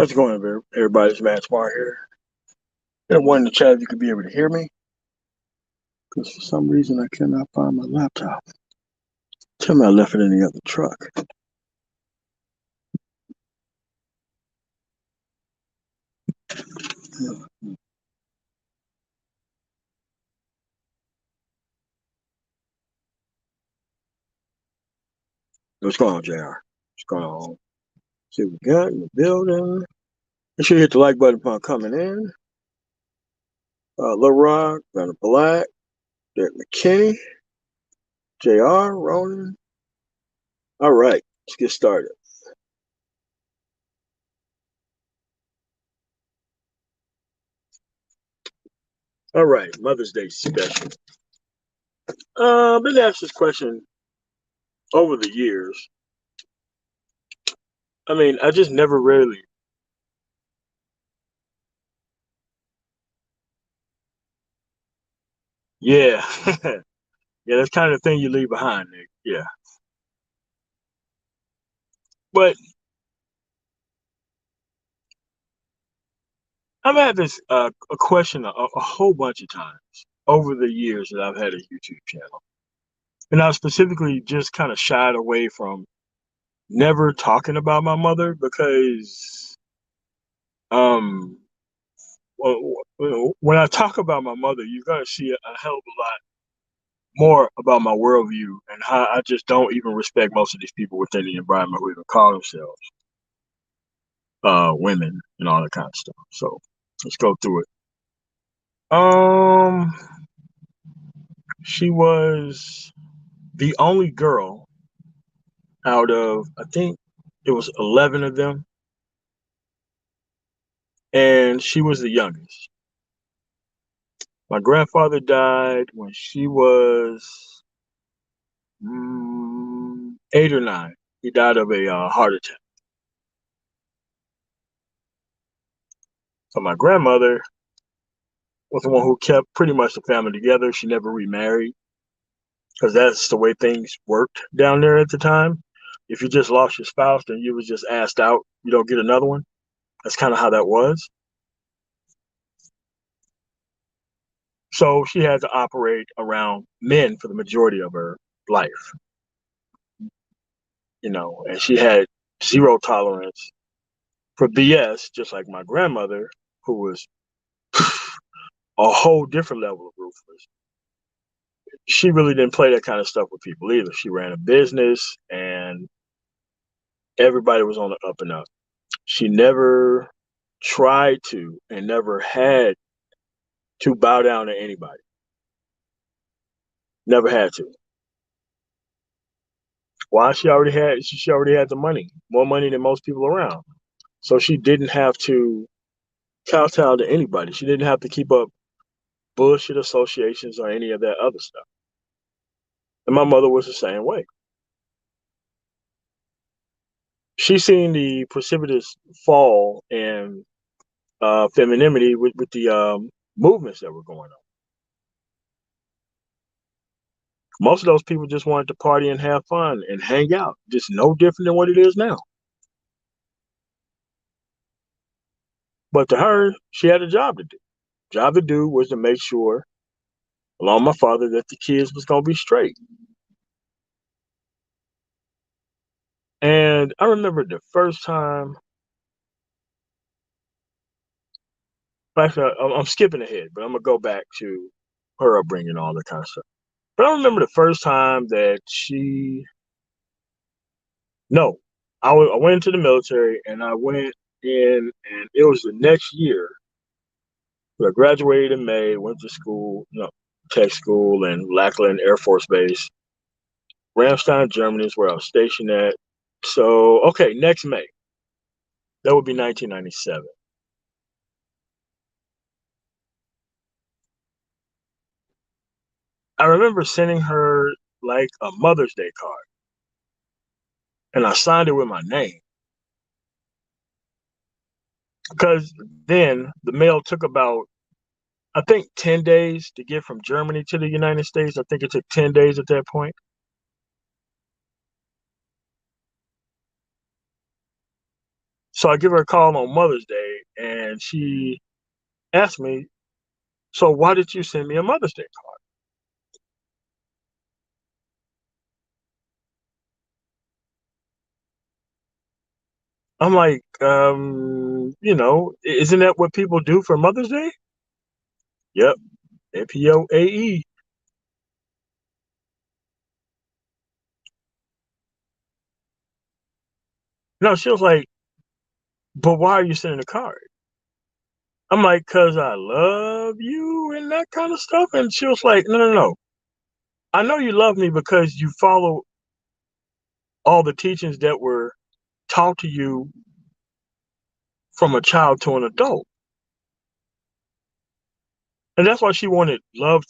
How's it going, everybody? It's Matt Smart here. I wanted in the chat if you could be able to hear me, because for some reason I cannot find my laptop. Tell me I left it in the other truck. What's going on, JR? What's going on? See what we got in the building. Make sure you hit the like button upon coming in. Lil Rock, Brother Black, Derek McKinney, JR, Ronan. All right, let's get started. All right, Mother's Day special. I've been asked this question over the years. I mean, I just never really. Yeah. Yeah, that's kind of the thing you leave behind, Nick. Yeah. But I've had this a question a whole bunch of times over the years that I've had a YouTube channel. And I specifically just kind of shied away from never talking about my mother because um when I talk about my mother, you're going to see a hell of a lot more about my worldview and how I just don't even respect most of these people within the environment who even call themselves women and all that kind of stuff. So let's go through it. Um, she was the only girl out of, I think it was 11 of them, and she was the youngest. My grandfather died when she was 8 or 9. He died of a heart attack. So my grandmother was the one who kept pretty much the family together. She never remarried because that's the way things worked down there at the time. If you just lost your spouse, then you was just asked out. You don't get another one. That's kind of how that was. So she had to operate around men for the majority of her life, and she had zero tolerance for BS, just like my grandmother, who was a whole different level of ruthless. She really didn't play that kind of stuff with people either. She ran a business and everybody was on the up and up. She never tried to and never had to bow down to anybody. Never had to. Why? She already had the money, more money than most people around. So she didn't have to kowtow to anybody. She didn't have to keep up bullshit associations or any of that other stuff. And my mother was the same way. She seen the precipitous fall in femininity with the movements that were going on. Most of those people just wanted to party and have fun and hang out, just no different than what it is now. But to her, she had a job to do. Job to do was to make sure, along with my father, that the kids was going to be straight. And I remember the first time, actually, I'm skipping ahead, but I'm going to go back to her upbringing, all that kind of stuff. But I remember the first time that no, I went into the military and I went in, and it was the next year. So I graduated in May, went to school, tech school in Lackland Air Force Base. Ramstein, Germany is where I was stationed at. So, okay, next May. That would be 1997. I remember sending her like a Mother's Day card, and I signed it with my name. Because then the mail took about, I think, 10 days to get from Germany to the United States. I think it took 10 days at that point. So I give her a call on Mother's Day, and she asked me, "So why did you send me a Mother's Day card?" I'm like, isn't that what people do for Mother's Day? Yep, MPOAE. No, she was like, "But why are you sending a card?" I'm like, "Cause I love you and that kind of stuff." And she was like, "No, no, no. I know you love me because you follow all the teachings that were taught to you from a child to an adult." And that's why she wanted love.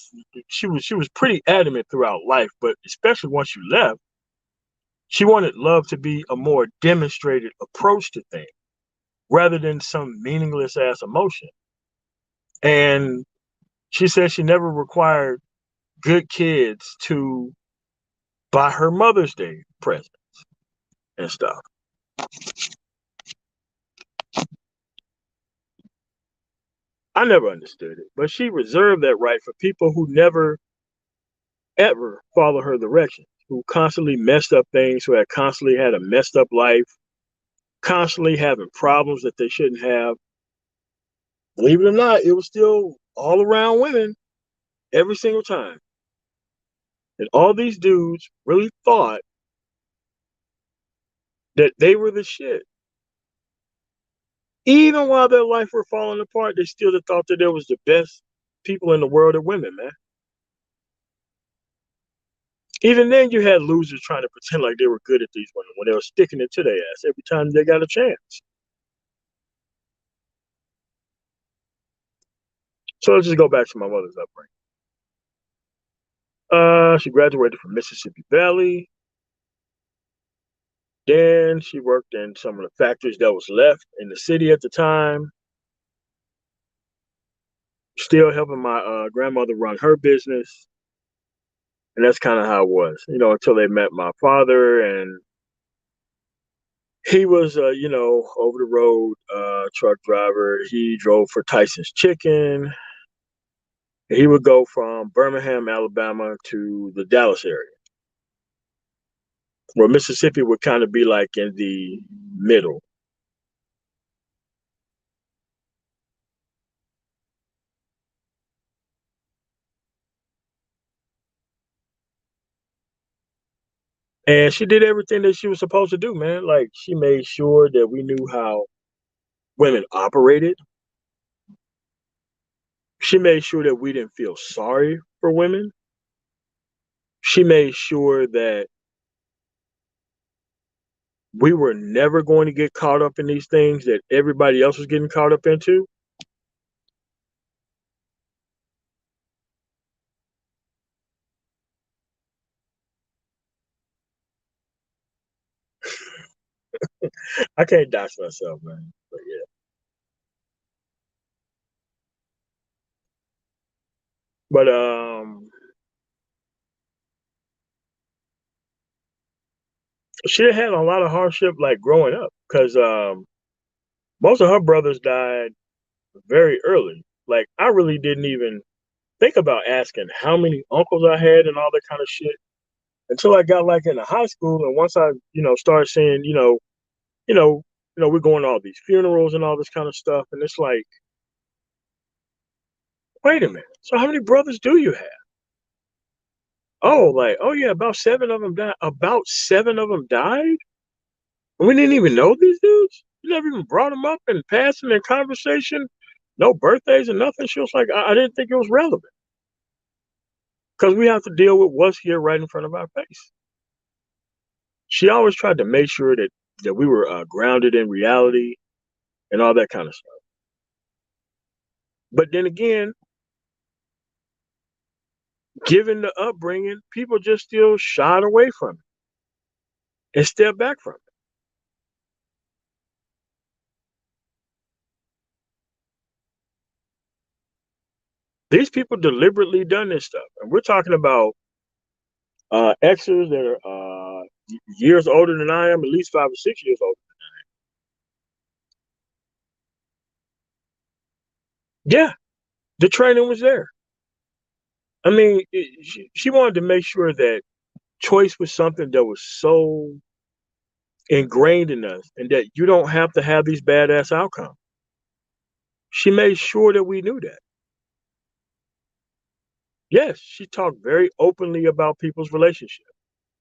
She was pretty adamant throughout life, but especially once you left, she wanted love to be a more demonstrated approach to things rather than some meaningless ass emotion. And she said she never required good kids to buy her Mother's Day present and stuff. I never understood it, but she reserved that right for people who never ever follow her directions, who constantly messed up things, who had constantly had a messed up life, constantly having problems that they shouldn't have. Believe it or not, it was still all around women every single time. And all these dudes really thought that they were the shit. Even while their life were falling apart, they still thought that there was the best people in the world of women, man. Even then, you had losers trying to pretend like they were good at these women when they were sticking it to their ass every time they got a chance. So let's just go back to my mother's upbringing. She graduated from Mississippi Valley. Then she worked in some of the factories that was left in the city at the time, still helping my grandmother run her business. And that's kind of how it was, until they met my father. And he was, over the road truck driver. He drove for Tyson's Chicken. He would go from Birmingham, Alabama to the Dallas area, where Mississippi would kind of be like in the middle. And she did everything that she was supposed to do, man. Like, she made sure that we knew how women operated. She made sure that we didn't feel sorry for women. She made sure that we were never going to get caught up in these things that everybody else was getting caught up into. I can't dox myself, man. But yeah. But she had a lot of hardship like growing up because most of her brothers died very early. Like, I really didn't even think about asking how many uncles I had and all that kind of shit until I got like into high school. And once I, started seeing, you know, we're going to all these funerals and all this kind of stuff. And it's like, wait a minute. So how many brothers do you have? Oh, like, oh yeah, about seven of them died. About seven of them died? We didn't even know these dudes? You never even brought them up and passed them in conversation? No birthdays and nothing? She was like, I didn't think it was relevant. Because we have to deal with what's here right in front of our face. She always tried to make sure that we were grounded in reality and all that kind of stuff. But then again, given the upbringing, people just still shied away from it and stepped back from it. These people deliberately done this stuff, and we're talking about exes that are years older than I am, at least 5 or 6 years older. Yeah, the training was there. I mean, she wanted to make sure that choice was something that was so ingrained in us and that you don't have to have these badass outcomes. She made sure that we knew that. Yes, she talked very openly about people's relationship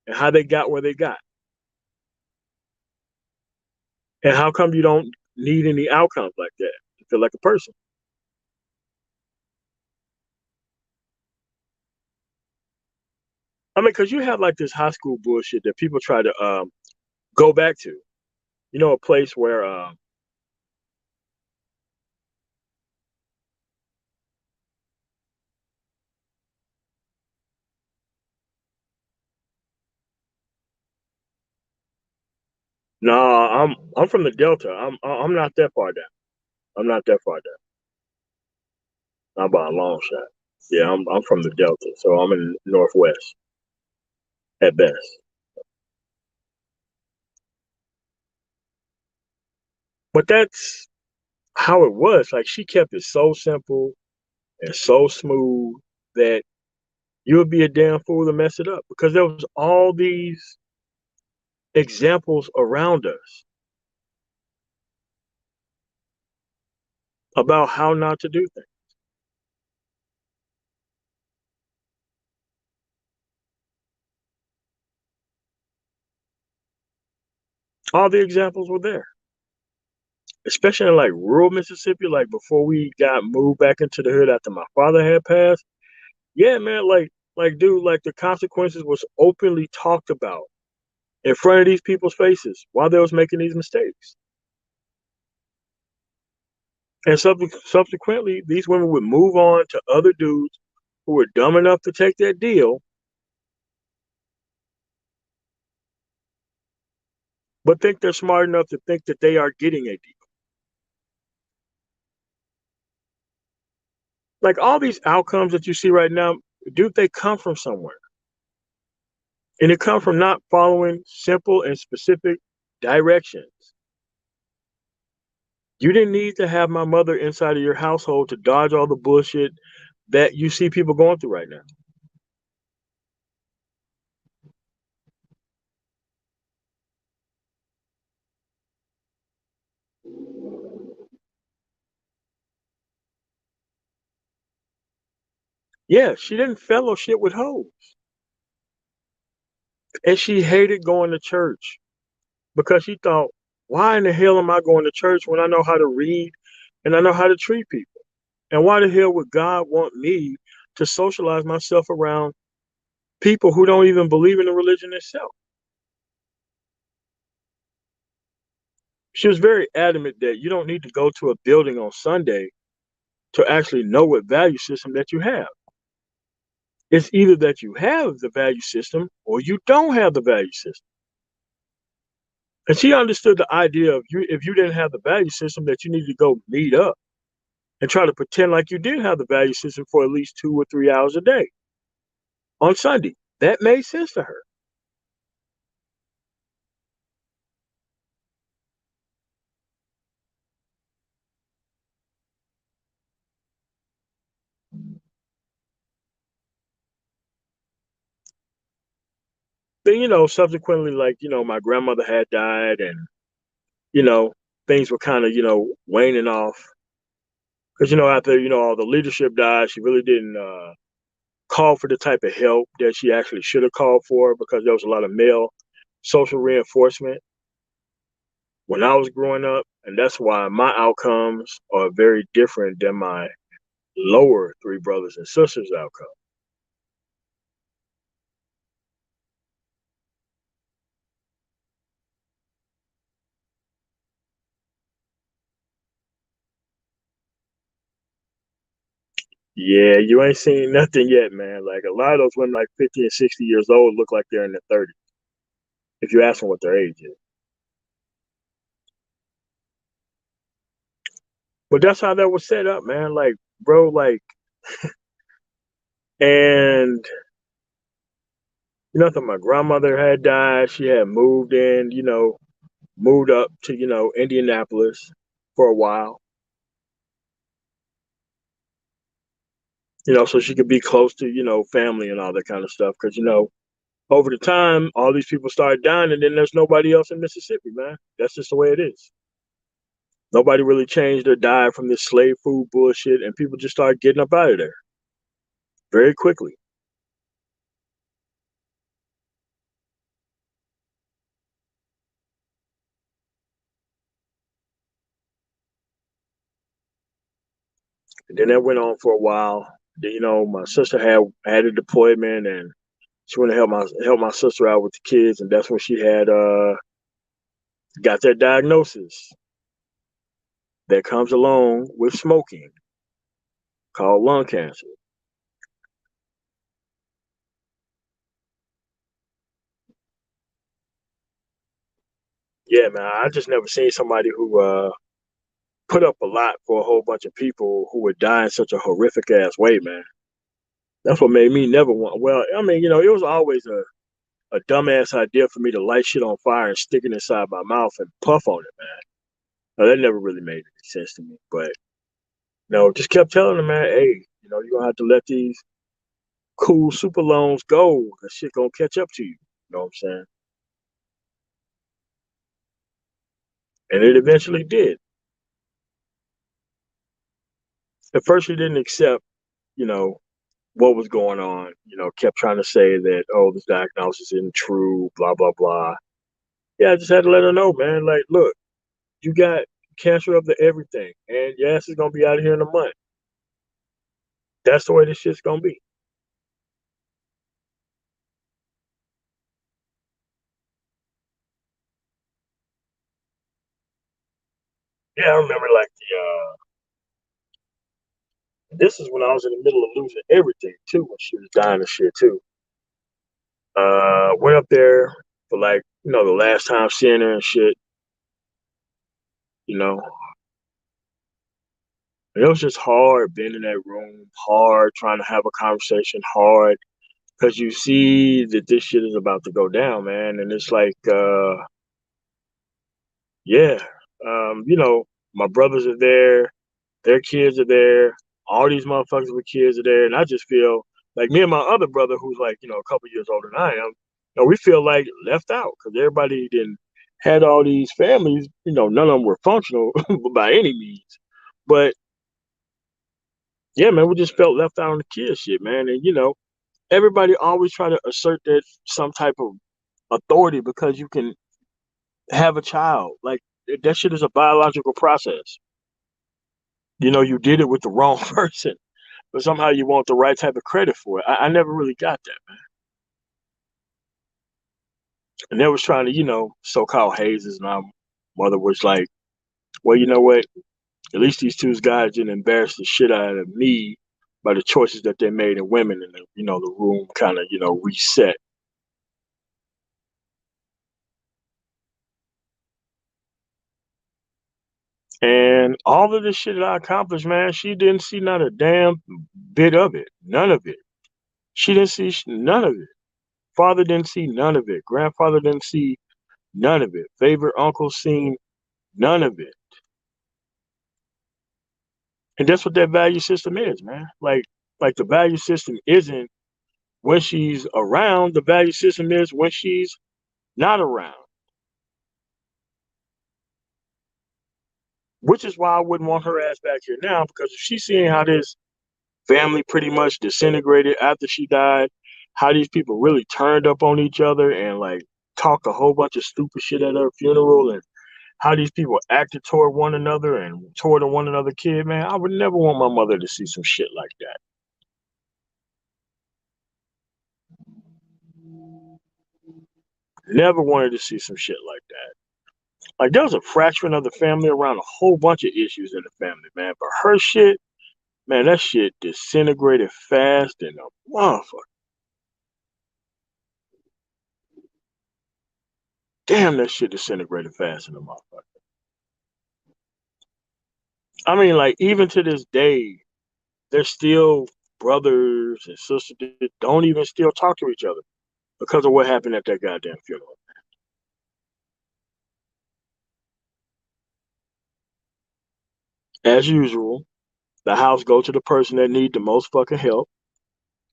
and how they got where they got. And how come you don't need any outcomes like that to feel like a person? I mean, because you have like this high school bullshit that people try to go back to. You know, a place where no, I'm from the Delta. I'm not that far down. I'm not that far down. Not by a long shot. Yeah, I'm from the Delta, so I'm in Northwest at best. But that's how it was. Like she kept it so simple and so smooth that you would be a damn fool to mess it up because there was all these examples around us about how not to do things. All the examples were there, especially in like rural Mississippi. Like before we got moved back into the hood after my father had passed. Yeah, man. Like, dude, like the consequences was openly talked about in front of these people's faces while they was making these mistakes. And subsequently, these women would move on to other dudes who were dumb enough to take that deal, but think they're smart enough to think that they are getting a deal. Like all these outcomes that you see right now, dude, they come from somewhere. And it comes from not following simple and specific directions. You didn't need to have my mother inside of your household to dodge all the bullshit that you see people going through right now. Yeah, she didn't fellowship with hoes. And she hated going to church because she thought, why in the hell am I going to church when I know how to read and I know how to treat people? And why the hell would God want me to socialize myself around people who don't even believe in the religion itself? She was very adamant that you don't need to go to a building on Sunday to actually know what value system that you have. It's either that you have the value system or you don't have the value system. And she understood the idea of you if you didn't have the value system that you need to go meet up and try to pretend like you did have the value system for at least 2 or 3 hours a day on Sunday. That made sense to her. Then, subsequently, like, my grandmother had died and, you know, things were kind of, waning off. Because, after, all the leadership died, she really didn't call for the type of help that she actually should have called for because there was a lot of male social reinforcement when I was growing up. And that's why my outcomes are very different than my lower three brothers and sisters' outcome. Yeah, you ain't seen nothing yet, man. Like a lot of those women, like 50 and 60 years old, look like they're in their 30s. If you ask them what their age is, but that's how that was set up, man. Like, bro, like, and nothing. My grandmother had died. She had moved in, moved up to Indianapolis for a while. So she could be close to, family and all that kind of stuff. Because, over the time, all these people started dying, and then there's nobody else in Mississippi, man. That's just the way it is. Nobody really changed or died from this slave food bullshit, and people just started getting up out of there very quickly. And then that went on for a while. Then, my sister had a deployment, and she went to help my sister out with the kids, and that's when she had got that diagnosis that comes along with smoking called lung cancer. Yeah, man, I just never seen somebody who put up a lot for a whole bunch of people who would die in such a horrific ass way, man. That's what made me never want. Well, I mean, it was always a dumbass idea for me to light shit on fire and stick it inside my mouth and puff on it, man. Now, that never really made any sense to me. But just kept telling them, man, hey, you're gonna have to let these cool super loans go. That shit gonna catch up to you. You know what I'm saying? And it eventually did. At first, she didn't accept, you know, what was going on. Kept trying to say that, oh, this diagnosis isn't true, blah, blah, blah. Yeah, I just had to let her know, man. Like, look, you got cancer of the everything, and your ass is gonna be out of here in a month. That's the way this shit's gonna be. Yeah, I remember like this is when I was in the middle of losing everything too, when she was dying of shit too. Went up there for like, the last time seeing her and shit, you know. And it was just hard being in that room, hard trying to have a conversation, hard because you see that this shit is about to go down, man. And it's like, yeah, my brothers are there, their kids are there, all these motherfuckers with kids are there, and I just feel like me and my other brother, who's like, a couple years older than I am, we feel like left out because everybody didn't had all these families, none of them were functional by any means, but yeah, man, we just felt left out on the kids shit, man, and everybody always try to assert that some type of authority because you can have a child. Like that shit is a biological process. You did it with the wrong person, but somehow you want the right type of credit for it. I never really got that, man. And they was trying to, so-called hazes, and my mother was like, well, you know what? At least these two guys didn't embarrass the shit out of me by the choices that they made in women, and the room kind of, reset. And all of this shit that I accomplished, man, she didn't see not a damn bit of it. None of it. She didn't see none of it. Father didn't see none of it. Grandfather didn't see none of it. Favorite uncle seen none of it. And that's what that value system is, man. Like the value system isn't when she's around. The value system is when she's not around. Which is why I wouldn't want her ass back here now, because if she's seeing how this family pretty much disintegrated after she died, how these people really turned up on each other and like talked a whole bunch of stupid shit at her funeral, and how these people acted toward one another and toward one another kid, man, I would never want my mother to see some shit like that. Never wanted to see some shit like that. Like there was a fraction of the family around a whole bunch of issues in the family, man. But her shit, man, that shit disintegrated fast and a motherfucker. Damn, that shit disintegrated fast in a motherfucker. I mean, like even to this day, there's still brothers and sisters that don't even still talk to each other because of what happened at that goddamn funeral. As usual, The house go to the person that need the most fucking help.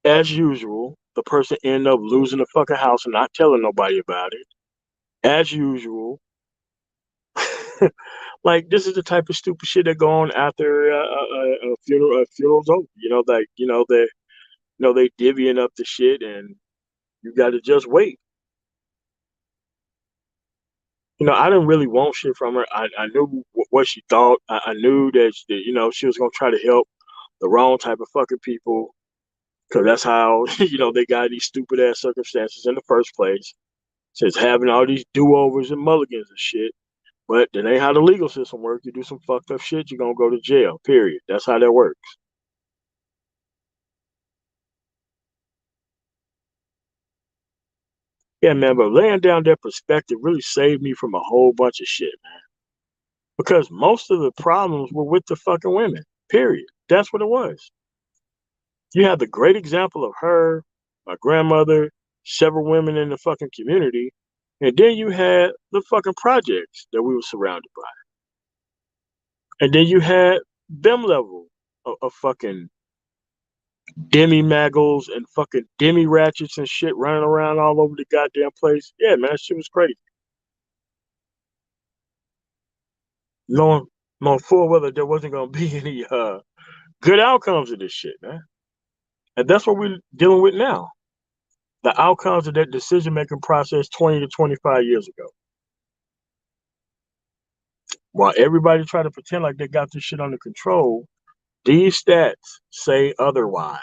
As usual, the person end up losing the fucking house and not telling nobody about it. As usual, like this is the type of stupid shit that go on after a funeral. A funeral's over. They divvying up the shit, and you got to just wait. I didn't really want shit from her. I knew what she thought. I knew that she was gonna try to help the wrong type of fucking people, because that's how they got these stupid ass circumstances in the first place. Since having all these do overs and mulligans and shit. But that ain't how the legal system works. You do some fucked up shit, you're gonna go to jail. Period. That's how that works. Yeah, man. But laying down that perspective really saved me from a whole bunch of shit, man. Because most of the problems were with the fucking women. Period. That's what it was. You had the great example of her, my grandmother, several women in the fucking community, and then you had the fucking projects that we were surrounded by. And then you had them level of fucking demi maggles and fucking demi ratchets and shit running around all over the goddamn place. Yeah, man, that shit was crazy. Knowing, knowing full well that there wasn't gonna be any good outcomes of this shit, man. And that's what we're dealing with now. The outcomes of that decision making process 20 to 25 years ago. While everybody try to pretend like they got this shit under control, these stats say otherwise.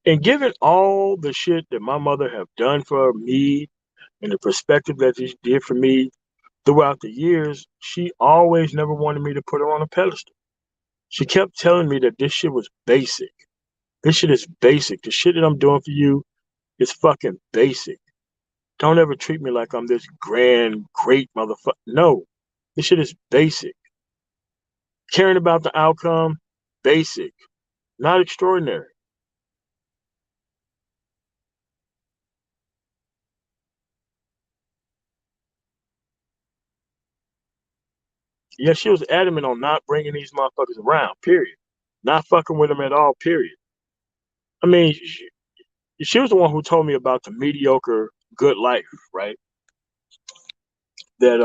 And given all the shit that my mother have done for me and the perspective that she did for me throughout the years, she always never wanted me to put her on a pedestal. She kept telling me that this shit was basic. This shit is basic. The shit that I'm doing for you is fucking basic. Don't ever treat me like I'm this grand, great motherfucker. No, this shit is basic. Caring about the outcome, basic, not extraordinary. Yeah, she was adamant on not bringing these motherfuckers around, period. Not fucking with them at all, period. I mean, she was the one who told me about the mediocre good life, right? That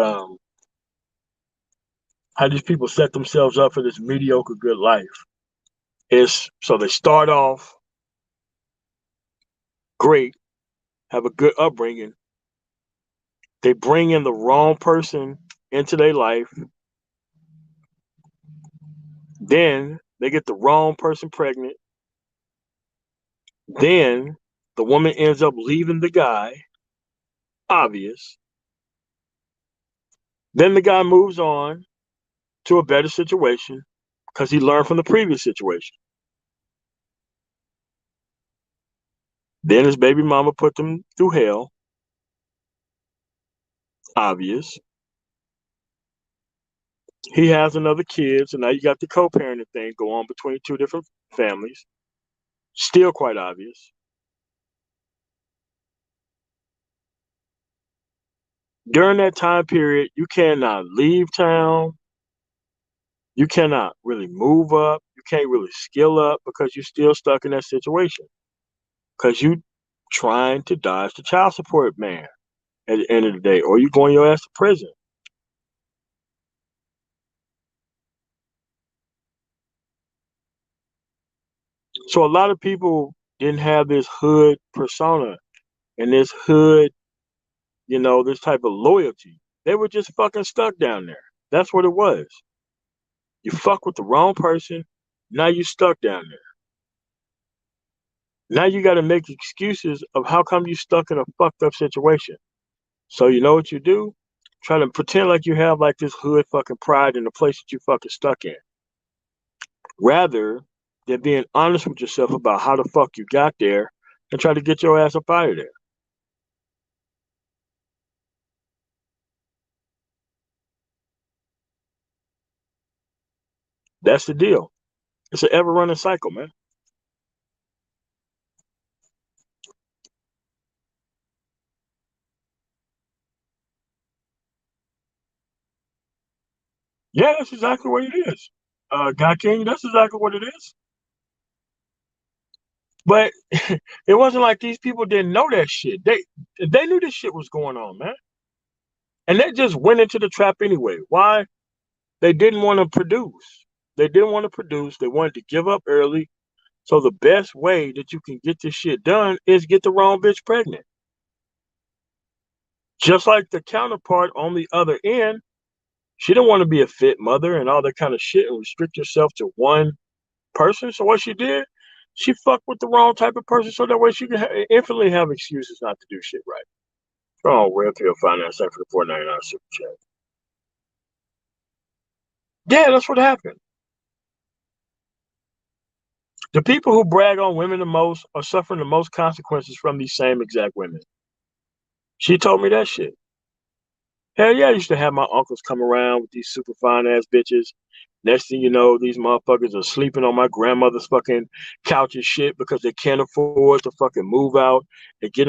how these people set themselves up for this mediocre good life is so they start off great, have a good upbringing, they bring in the wrong person into their life, then they get the wrong person pregnant, then the woman ends up leaving the guy, obvious. Then the guy moves on to a better situation because he learned from the previous situation. Then his baby mama put them through hell, obvious. He has another kid, so now you got the co-parenting thing go on between two different families. Still quite obvious. During that time period, you cannot leave town. You cannot really move up. You can't really skill up because you're still stuck in that situation. Because you trying to dodge the child support man at the end of the day, or you going your ass to prison. So a lot of people didn't have this hood persona and this hood, this type of loyalty. They were just fucking stuck down there. That's what it was. You fuck with the wrong person, now you stuck down there. Now you got to make excuses of how come you stuck in a fucked up situation. So you know what you do? Try to pretend like you have like this hood fucking pride in the place that you fucking stuck in. Rather than being honest with yourself about how the fuck you got there and try to get your ass up out of there. That's the deal. It's an ever running cycle, man. Yeah, that's exactly what it is. Guy King, that's exactly what it is. But it wasn't like these people didn't know that shit. They knew this shit was going on, man. And they just went into the trap anyway. Why? They didn't want to produce. They didn't want to produce. They wanted to give up early. So the best way that you can get this shit done is get the wrong bitch pregnant. Just like the counterpart on the other end, she didn't want to be a fit mother and all that kind of shit and restrict herself to one person. So what she did, she fucked with the wrong type of person so that way she could infinitely have excuses not to do shit right. Oh, Redfield Finance, thanks for the 4.99 super chat. Yeah, that's what happened. The people who brag on women the most are suffering the most consequences from these same exact women. She told me that shit. Hell yeah, I used to have my uncles come around with these super fine ass bitches. Next thing you know, these motherfuckers are sleeping on my grandmother's fucking couch and shit because they can't afford to fucking move out and get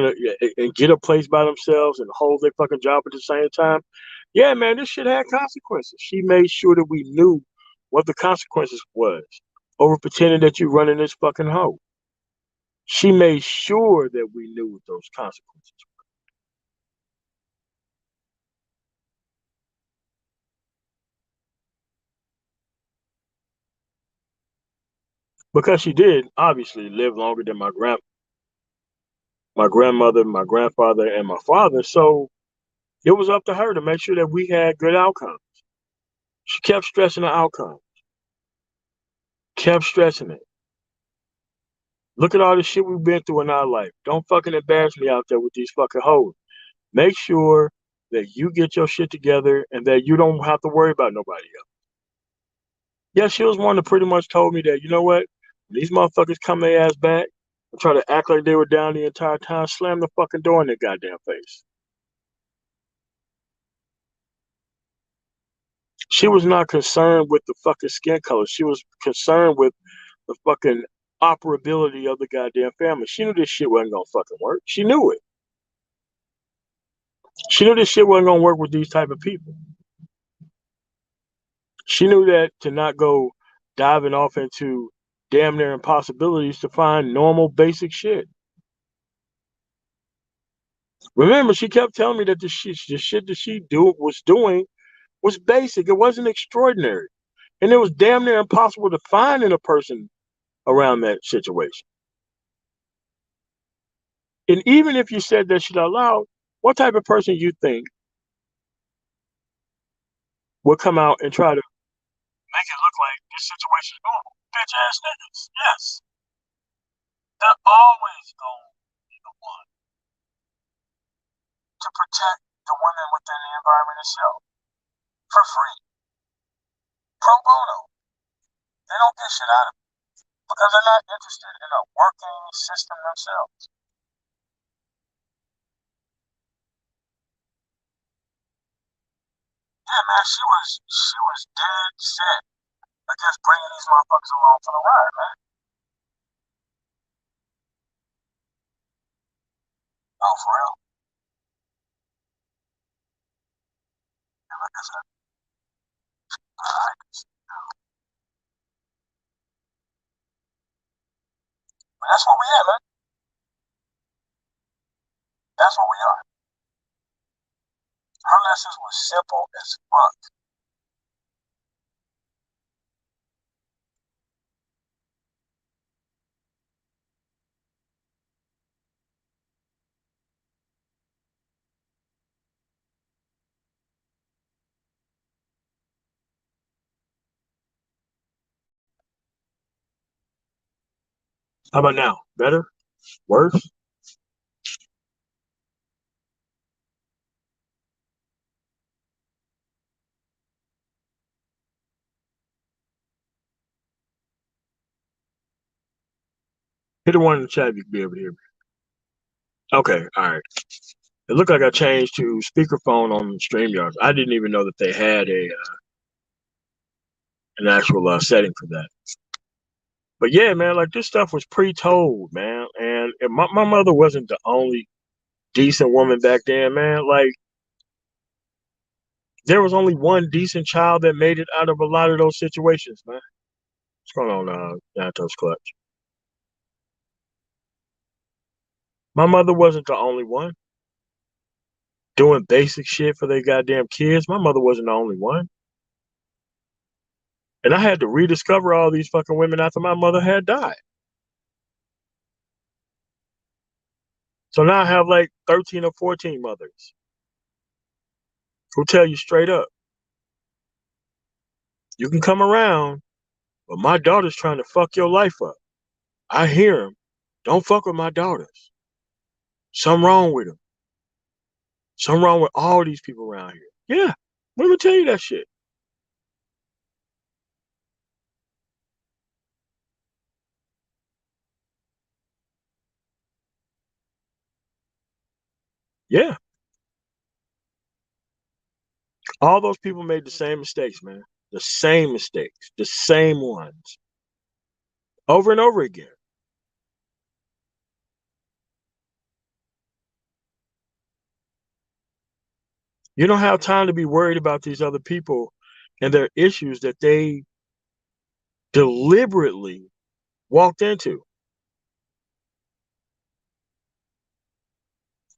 a place by themselves and hold their fucking job at the same time. Yeah, man, this shit had consequences. She made sure that we knew what the consequences was over pretending that you running this fucking hoe. She made sure that we knew what those consequences were. Because she did obviously live longer than my grandmother, my grandfather, and my father. So it was up to her to make sure that we had good outcomes. She kept stressing the outcome, kept stressing it. Look at all the shit we've been through in our life. Don't fucking embarrass me out there with these fucking hoes. Make sure that you get your shit together and that you don't have to worry about nobody else. Yeah, she was one that pretty much told me that, you know what? When these motherfuckers come their ass back and try to act like they were down the entire time, slam the fucking door in their goddamn face. She was not concerned with the fucking skin color. She was concerned with the fucking operability of the goddamn family. She knew this shit wasn't gonna fucking work. She knew it. She knew this shit wasn't gonna work with these type of people. She knew that to not go diving off into damn near impossibilities to find normal basic shit. Remember, she kept telling me that the shit that was doing was basic. It wasn't extraordinary. And it was damn near impossible to find in a person around that situation. And even if you said that shit out loud, what type of person you think would come out and try to make it look like this situation is normal? Bitch ass niggas. Yes. They're always going to be the one to protect the women within the environment itself for free. Pro bono. They don't get shit out of it because they're not interested in a working system themselves. Yeah, man, she was dead set against bringing these motherfuckers along for the ride, man. Oh, for real? Yeah, like I said, but that's what we are, man. That's what we are. Her lessons were simple as fuck. How about now? Better? Worse? Hit the one in the chat if you can be able to hear me. Okay, all right. It looked like I changed to speakerphone on StreamYard. I didn't even know that they had an actual setting for that. But yeah, man, like this stuff was pre-told, man. And my mother wasn't the only decent woman back then, man. Like There was only one decent child that made it out of a lot of those situations, man. What's going on, Yantos Clutch? My mother wasn't the only one doing basic shit for their goddamn kids. My mother wasn't the only one. And I had to rediscover all these fucking women after my mother had died. So now I have like 13 or 14 mothers who tell you straight up, you can come around, but my daughter's trying to fuck your life up. I hear them. Don't fuck with my daughters. Something wrong with them. Something wrong with all these people around here. Yeah, women tell you that shit. Yeah. All those people made the same mistakes, man. The same mistakes. The same ones. Over and over again. You don't have time to be worried about these other people and their issues that they deliberately walked into.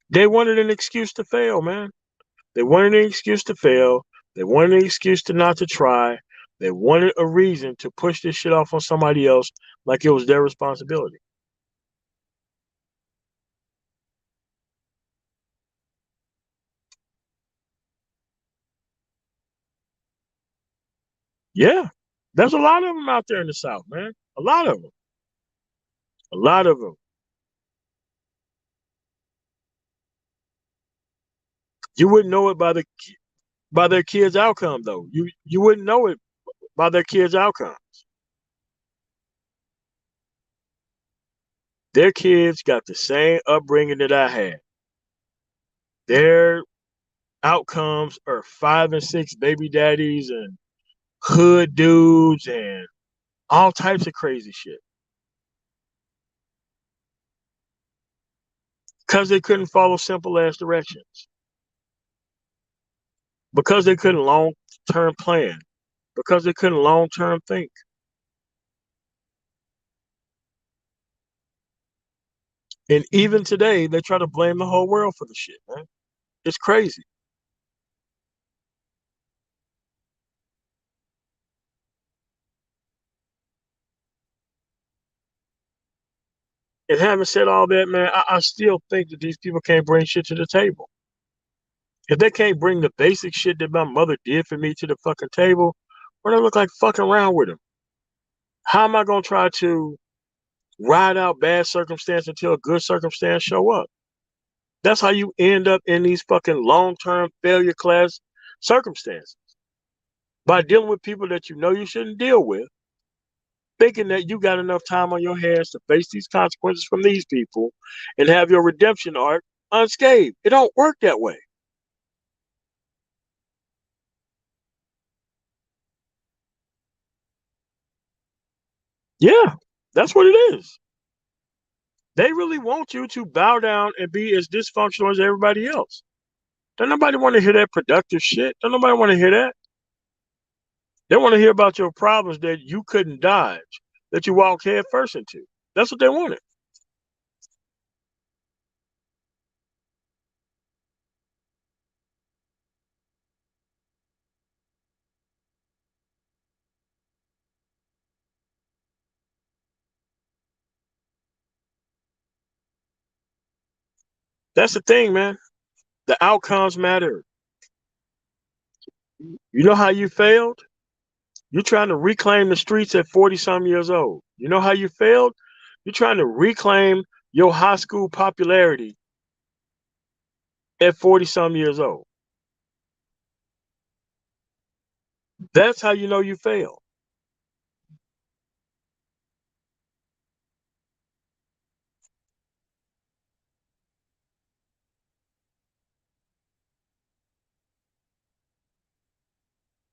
They wanted an excuse to fail, man. They wanted an excuse to fail. They wanted an excuse to not to try. They wanted a reason to push this shit off on somebody else like it was their responsibility. Yeah. There's a lot of them out there in the South, man. A lot of them. A lot of them. You wouldn't know it by their kids' outcome, though. You wouldn't know it by their kids' outcome. Their kids got the same upbringing that I had. Their outcomes are 5 and 6 baby daddies and hood dudes and all types of crazy shit. Because they couldn't follow simple ass directions. Because they couldn't long term plan. Because they couldn't long term think. And even today, they try to blame the whole world for the shit, man. It's crazy. And having said all that, man, I still think that these people can't bring shit to the table. If they can't bring the basic shit that my mother did for me to the fucking table, what do I look like fucking around with them? How am I gonna try to ride out bad circumstance until a good circumstance show up? That's how you end up in these fucking long-term failure class circumstances. By dealing with people that you know you shouldn't deal with, thinking that you got enough time on your hands to face these consequences from these people and have your redemption arc unscathed. It don't work that way. Yeah, that's what it is. They really want you to bow down and be as dysfunctional as everybody else. Don't nobody want to hear that productive shit. Don't nobody want to hear that. They want to hear about your problems that you couldn't dodge, that you walked head first into. That's what they wanted. That's the thing, man. The outcomes matter. You know how you failed? You're trying to reclaim the streets at 40 some years old. You know how you failed? You're trying to reclaim your high school popularity at 40 some years old. That's how you know you failed.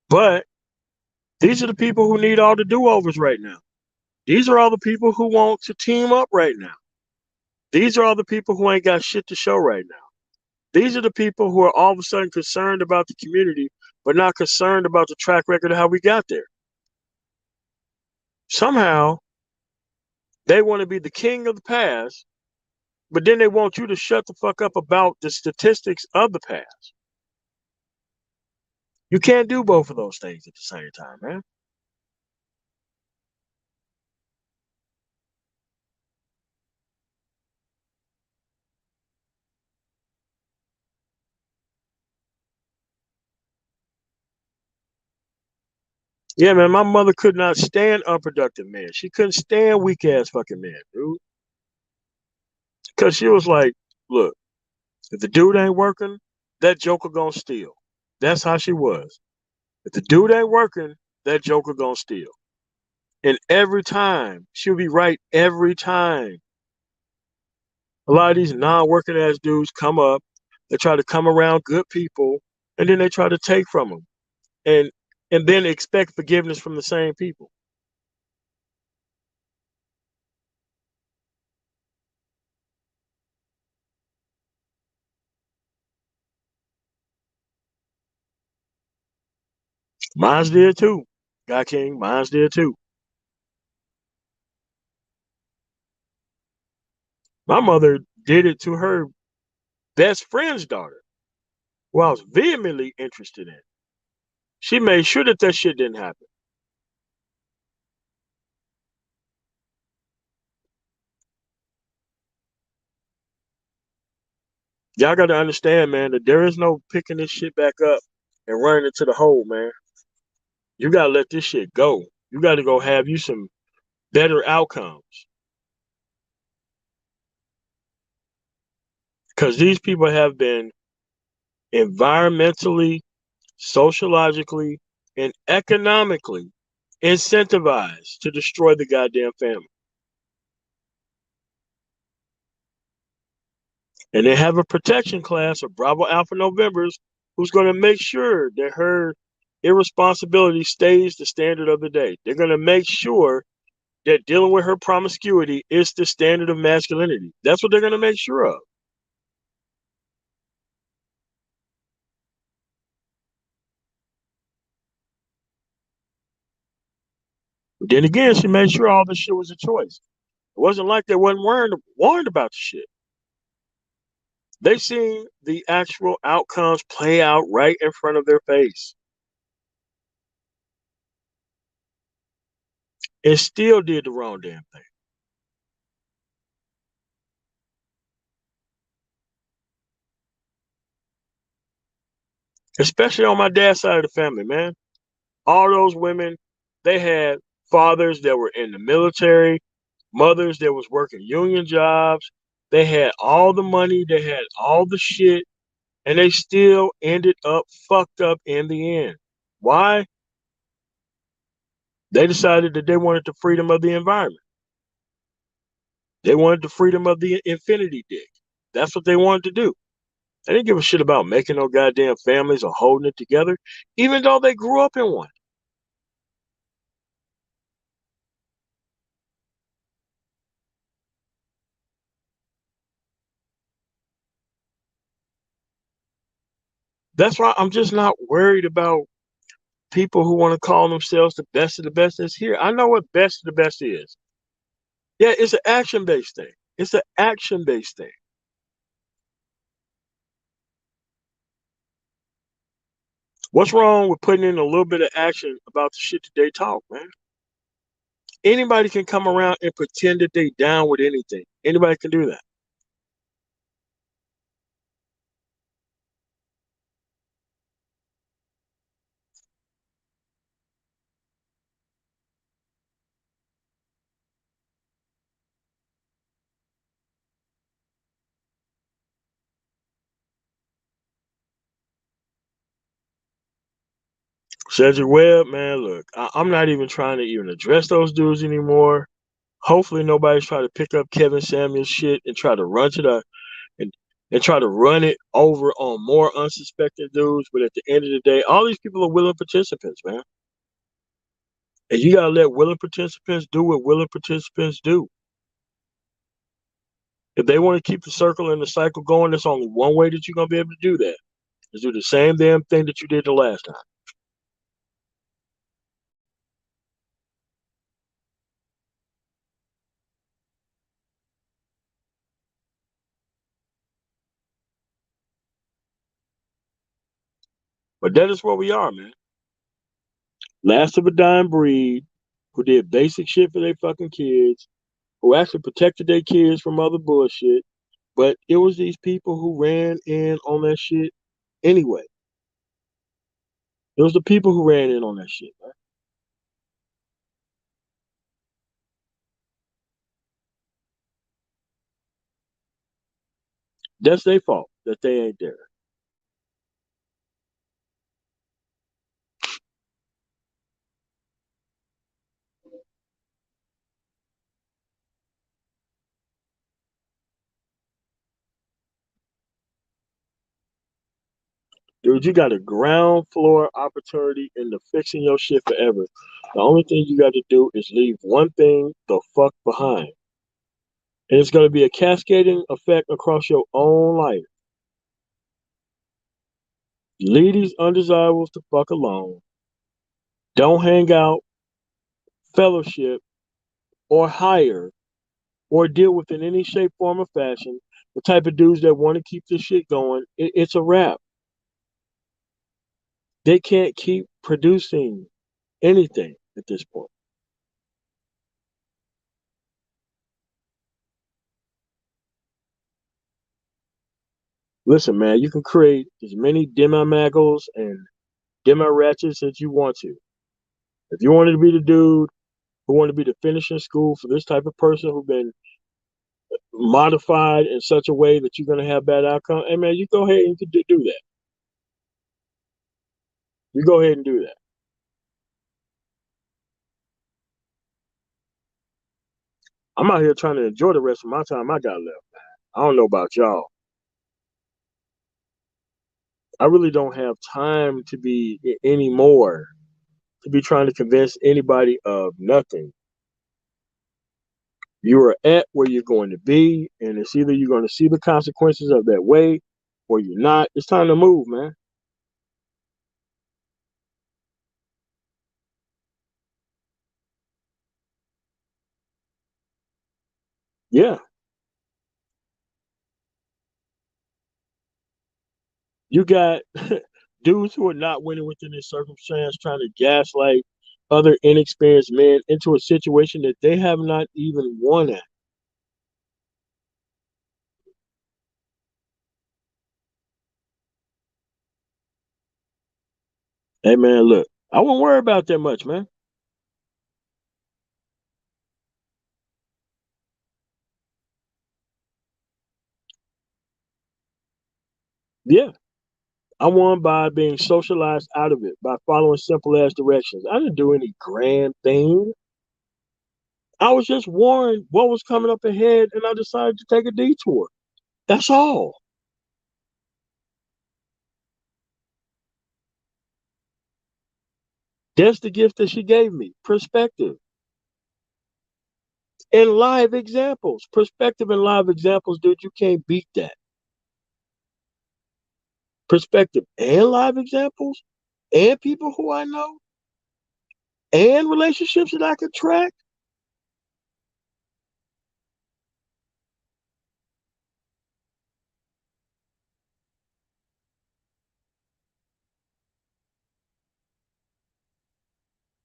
But these are the people who need all the do-overs right now. These are all the people who want to team up right now. These are all the people who ain't got shit to show right now. These are the people who are all of a sudden concerned about the community, but not concerned about the track record of how we got there. Somehow, they want to be the king of the past, but then they want you to shut the fuck up about the statistics of the past. You can't do both of those things at the same time, man. Yeah, man, my mother could not stand unproductive men. She couldn't stand weak ass fucking men, dude. Because she was like, look, if the dude ain't working, that joker gonna steal. That's how she was. If the dude ain't working, that joker gonna steal. And every time, she'll be right every time. A lot of these non-working ass dudes come up, they try to come around good people, and then they try to take from them, and and then expect forgiveness from the same people. Mine's did too, Guy King. Mine's did too. My mother did it to her best friend's daughter, who I was vehemently interested in. She made sure that that shit didn't happen. Y'all got to understand, man, that there is no picking this shit back up and running into the hole, man. You got to let this shit go. You got to go have you some better outcomes. Because these people have been environmentally, sociologically, and economically incentivized to destroy the goddamn family. And they have a protection class of Bravo Alpha Novembers who's going to make sure that her irresponsibility stays the standard of the day. They're going to make sure that dealing with her promiscuity is the standard of masculinity. That's what they're going to make sure of. But then again, she made sure all this shit was a choice. It wasn't like they wasn't warned about the shit. They seen the actual outcomes play out right in front of their face and still did the wrong damn thing. Especially on my dad's side of the family, man. All those women, they had fathers that were in the military, mothers that was working union jobs. They had all the money, they had all the shit, and they still ended up fucked up in the end. Why? They decided that they wanted the freedom of the environment. They wanted the freedom of the infinity dick. That's what they wanted to do. They didn't give a shit about making no goddamn families or holding it together, even though they grew up in one. That's why I'm just not worried about people who want to call themselves the best of the best that's here. I know what best of the best is. Yeah, it's an action based thing. It's an action based thing. What's wrong with putting in a little bit of action about the shit that they talk, man? Anybody can come around and pretend that they down with anything. Anybody can do that. Cedric Webb, man, look, I'm not even trying to even address those dudes anymore. Hopefully nobody's trying to pick up Kevin Samuels shit and try to run to the and and try to run it over on more unsuspecting dudes. But at the end of the day, all these people are willing participants, man. And you gotta let willing participants do what willing participants do. If they want to keep the circle and the cycle going, there's only one way that you're gonna be able to do that. Is do the same damn thing that you did the last time. But that is where we are, man. Last of a dying breed who did basic shit for their fucking kids, who actually protected their kids from other bullshit. But it was these people who ran in on that shit anyway. It was the people who ran in on that shit, man. That's their fault that they ain't there. Dude, you got a ground floor opportunity into fixing your shit forever. The only thing you got to do is leave one thing the fuck behind. And it's going to be a cascading effect across your own life. Leave these undesirables the fuck alone. Don't hang out, fellowship, or hire, or deal with in any shape, form, or fashion the type of dudes that want to keep this shit going. It's a wrap. They can't keep producing anything at this point. Listen, man, you can create as many demi-maggles and demi-ratchets as you want to. If you wanted to be the dude who wanted to be the finishing school for this type of person who's been modified in such a way that you're going to have bad outcome, hey, man, you go ahead and you can do that. You go ahead and do that. I'm out here trying to enjoy the rest of my time I got left. I don't know about y'all. I really don't have time to be anymore to be trying to convince anybody of nothing. You are at where you're going to be, and it's either you're going to see the consequences of that way or you're not. It's time to move, man. Yeah. You got dudes who are not winning within this circumstance trying to gaslight other inexperienced men into a situation that they have not even won at. Hey, man, look, I won't worry about that much, man. Yeah. I won by being socialized out of it, by following simple ass directions. I didn't do any grand thing. I was just warned what was coming up ahead, and I decided to take a detour. That's all. That's the gift that she gave me, perspective and live examples. Perspective and live examples, dude, you can't beat that. Perspective and live examples and people who I know and relationships that I can track.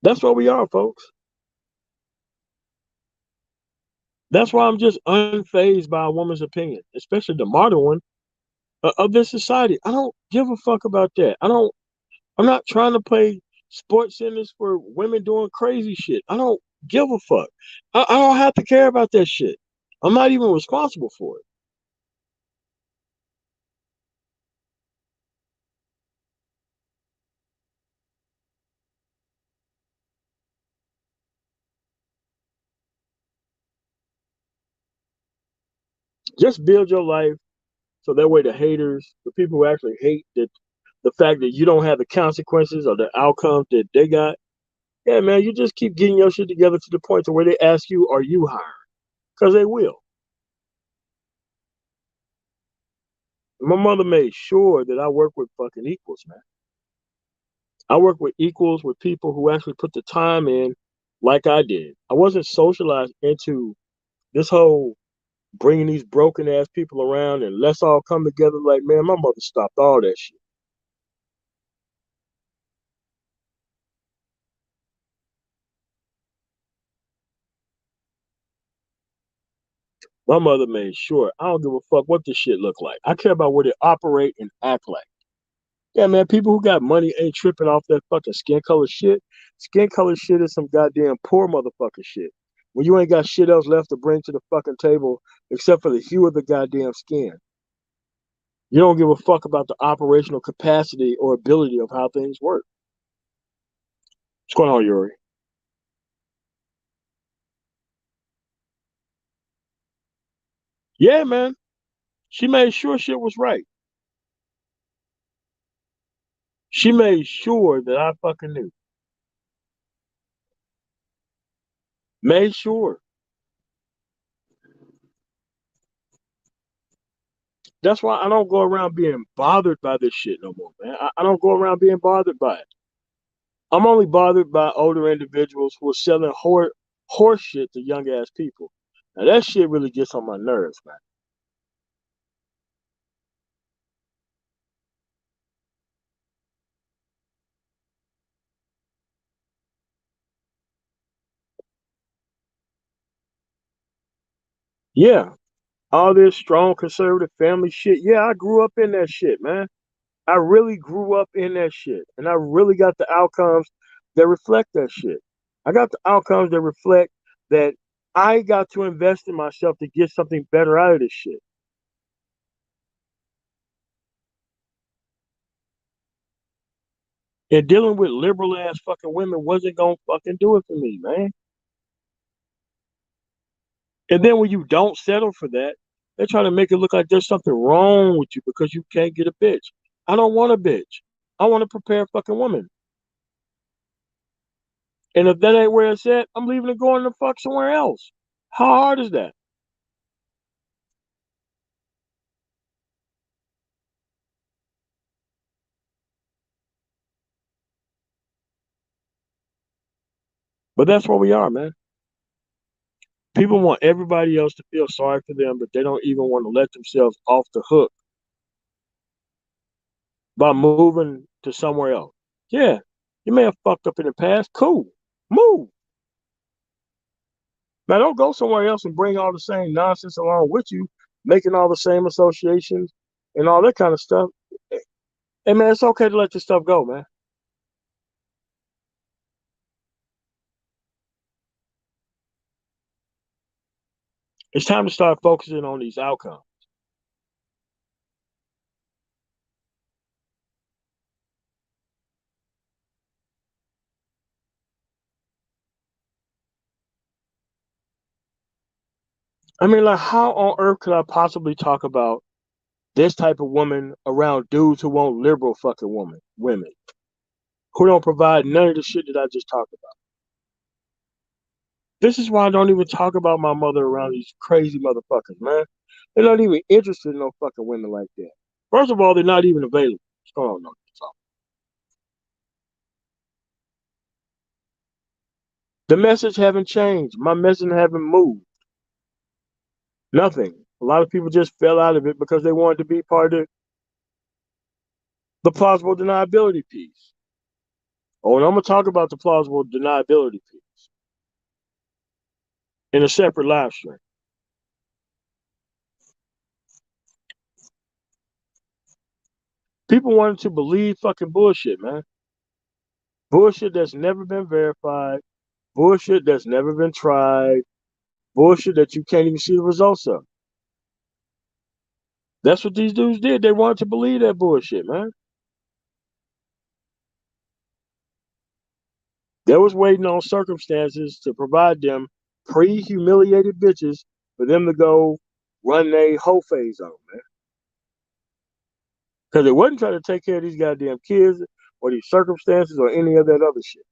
That's where we are, folks. That's why I'm just unfazed by a woman's opinion, especially the modern one of this society. I don't give a fuck about that. I'm not trying to play sports centers for women doing crazy shit. I don't give a fuck. I don't have to care about that shit. I'm not even responsible for it. Just build your life so that way the haters, the people who actually hate the fact that you don't have the consequences or the outcomes that they got, yeah, man, you just keep getting your shit together to the point to where they ask you, are you hired? Because they will. My mother made sure that I work with fucking equals, man. I work with equals, with people who actually put the time in like I did. I wasn't socialized into this whole bringing these broken ass people around and let's all come together. Like, man, my mother stopped all that shit. My mother made sure I don't give a fuck what this shit look like. I care about what it operate and act like. Yeah, man, people who got money ain't tripping off that fucking skin color shit. Skin color shit is some goddamn poor motherfucker shit. When you ain't got shit else left to bring to the fucking table except for the hue of the goddamn skin. You don't give a fuck about the operational capacity or ability of how things work. What's going on, Yuri? Yeah, man. She made sure shit was right. She made sure that I fucking knew. Made sure. That's why I don't go around being bothered by this shit no more, man. I don't go around being bothered by it. I'm only bothered by older individuals who are selling horse shit to young ass people. Now that shit really gets on my nerves, man. Yeah, all this strong conservative family shit. Yeah, I grew up in that shit, man. I really grew up in that shit, and I really got the outcomes that reflect that shit. I got the outcomes that reflect that I got to invest in myself to get something better out of this shit. And dealing with liberal ass fucking women wasn't gonna fucking do it for me, man. And then when you don't settle for that, they try to make it look like there's something wrong with you because you can't get a bitch. I don't want a bitch. I want to prepare a fucking woman. And if that ain't where it's at, I'm leaving and going to fuck somewhere else. How hard is that? But that's where we are, man. People want everybody else to feel sorry for them, but they don't even want to let themselves off the hook by moving to somewhere else. Yeah, you may have fucked up in the past. Cool. Move. Now don't go somewhere else and bring all the same nonsense along with you, making all the same associations and all that kind of stuff. Hey man, it's okay to let this stuff go, man. It's time to start focusing on these outcomes. I mean, like, how on earth could I possibly talk about this type of woman around dudes who want liberal fucking women who don't provide none of the shit that I just talked about? This is why I don't even talk about my mother around these crazy motherfuckers, man. They're not even interested in no fucking women like that. First of all, they're not even available. What's going on? The message haven't changed. My message haven't moved. Nothing. A lot of people just fell out of it because they wanted to be part of the plausible deniability piece. Oh, and I'm gonna talk about the plausible deniability piece in a separate live stream. People wanted to believe fucking bullshit, man. Bullshit that's never been verified. Bullshit that's never been tried. Bullshit that you can't even see the results of. That's what these dudes did. They wanted to believe that bullshit, man. They was waiting on circumstances to provide them pre-humiliated bitches for them to go run their whole phase on, man. Because they wasn't trying to take care of these goddamn kids or these circumstances or any of that other shit.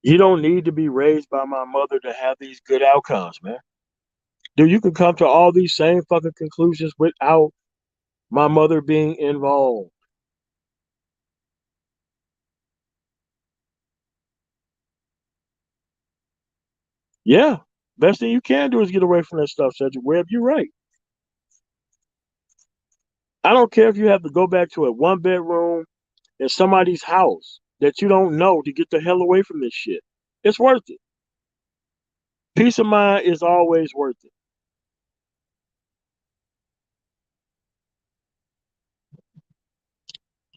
You don't need to be raised by my mother to have these good outcomes, man. Dude, you can come to all these same fucking conclusions without my mother being involved. Yeah. Best thing you can do is get away from that stuff, Cedric Webb. You're right. I don't care if you have to go back to a one bedroom in somebody's house that you don't know to get the hell away from this shit. It's worth it. Peace of mind is always worth it.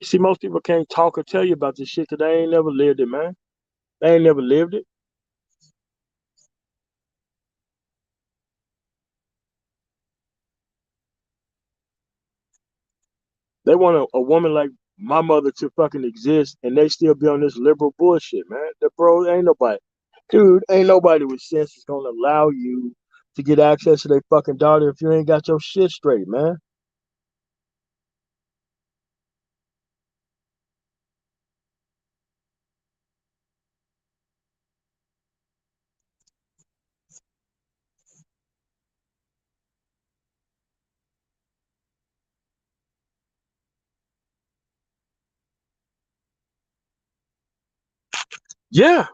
You see, most people can't talk or tell you about this shit because they ain't never lived it, man. They ain't never lived it. They want a woman like my mother to fucking exist and they still be on this liberal bullshit, man. The bro, ain't nobody. Dude, ain't nobody with sense is gonna allow you to get access to their fucking daughter if you ain't got your shit straight, man. Yeah.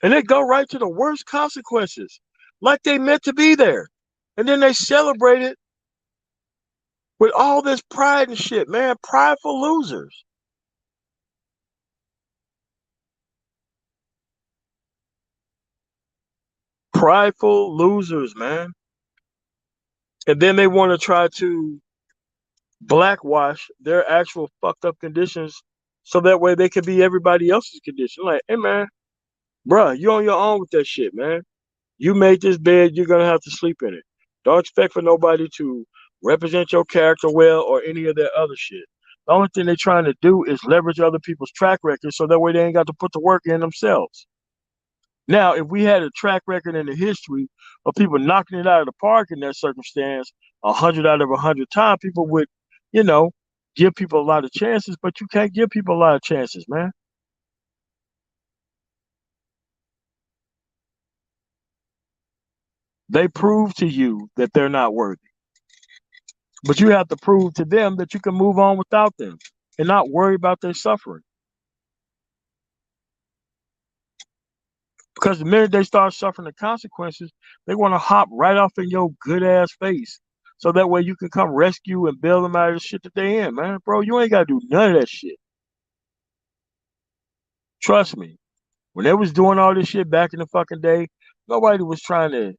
And they go right to the worst consequences. Like they meant to be there. And then they celebrate it with all this pride and shit, man. Prideful losers. Prideful losers, man. And then they want to try to blackwash their actual fucked up conditions so that way they can be everybody else's condition. Like, hey man, bruh, you on your own with that shit, man. You made this bed, you're gonna have to sleep in it. Don't expect for nobody to represent your character well or any of that other shit. The only thing they're trying to do is leverage other people's track records so that way they ain't got to put the work in themselves. Now, if we had a track record in the history of people knocking it out of the park in that circumstance, 100 out of 100 times, people would, you know, give people a lot of chances. But you can't give people a lot of chances, man. They prove to you that they're not worthy, but you have to prove to them that you can move on without them and not worry about their suffering. Because the minute they start suffering the consequences, they want to hop right off in your good ass face. So that way you can come rescue and bail them out of the shit that they in, man. Bro, you ain't gotta do none of that shit. Trust me. When they was doing all this shit back in the fucking day, nobody was trying to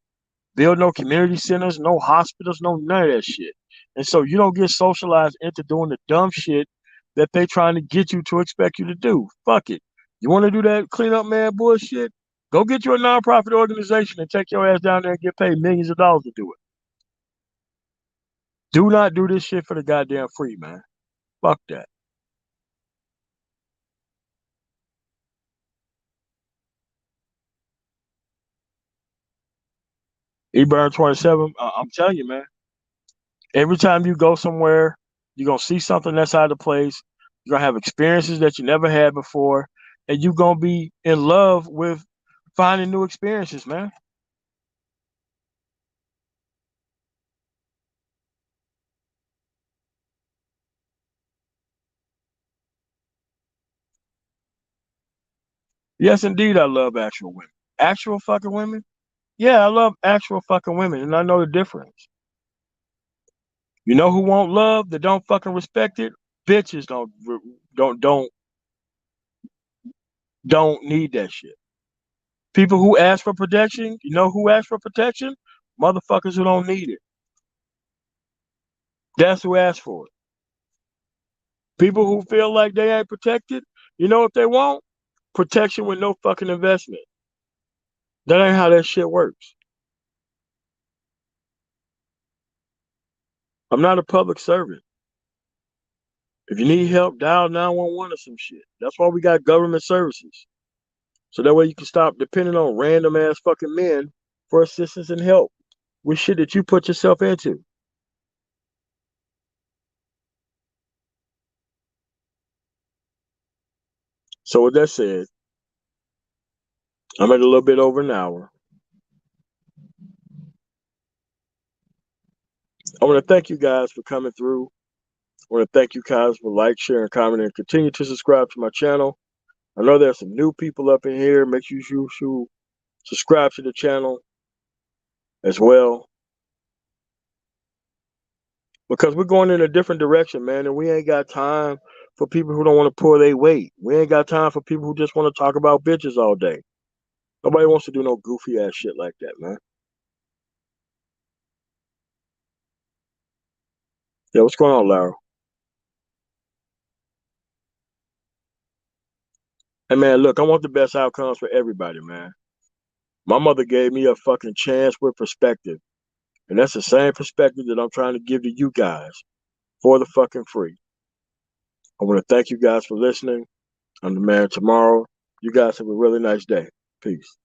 build no community centers, no hospitals, no none of that shit. And so you don't get socialized into doing the dumb shit that they trying to get you to expect you to do. Fuck it. You want to do that cleanup man bullshit? Go get you a nonprofit organization and take your ass down there and get paid millions of dollars to do it. Do not do this shit for the goddamn free, man. Fuck that. eBurn 27, I'm telling you, man. Every time you go somewhere, you're gonna see something that's out of place. You're gonna have experiences that you never had before, and you're gonna be in love with finding new experiences, man. Yes, indeed, I love actual women. Actual fucking women? Yeah, I love actual fucking women, and I know the difference. You know who won't love that don't fucking respect it? Bitches don't need that shit. People who ask for protection, you know who ask for protection? Motherfuckers who don't need it. That's who asked for it. People who feel like they ain't protected, you know what they want? Protection with no fucking investment. That ain't how that shit works. I'm not a public servant. If you need help, dial 911 or some shit. That's why we got government services. So that way you can stop depending on random ass fucking men for assistance and help with shit that you put yourself into. So with that said, I'm at a little bit over an hour. I want to thank you guys for coming through. I want to thank you guys for like, sharing, commenting, and continue to subscribe to my channel. I know there's some new people up in here. Make sure you subscribe to the channel as well, because we're going in a different direction, man, and we ain't got time for people who don't want to pull their weight. We ain't got time for people who just want to talk about bitches all day. Nobody wants to do no goofy ass shit like that, man. Yeah, what's going on, Lara? Hey, man, look, I want the best outcomes for everybody, man. My mother gave me a fucking chance with perspective, and that's the same perspective that I'm trying to give to you guys for the fucking free. I want to thank you guys for listening. I'm the man tomorrow. You guys have a really nice day. Peace.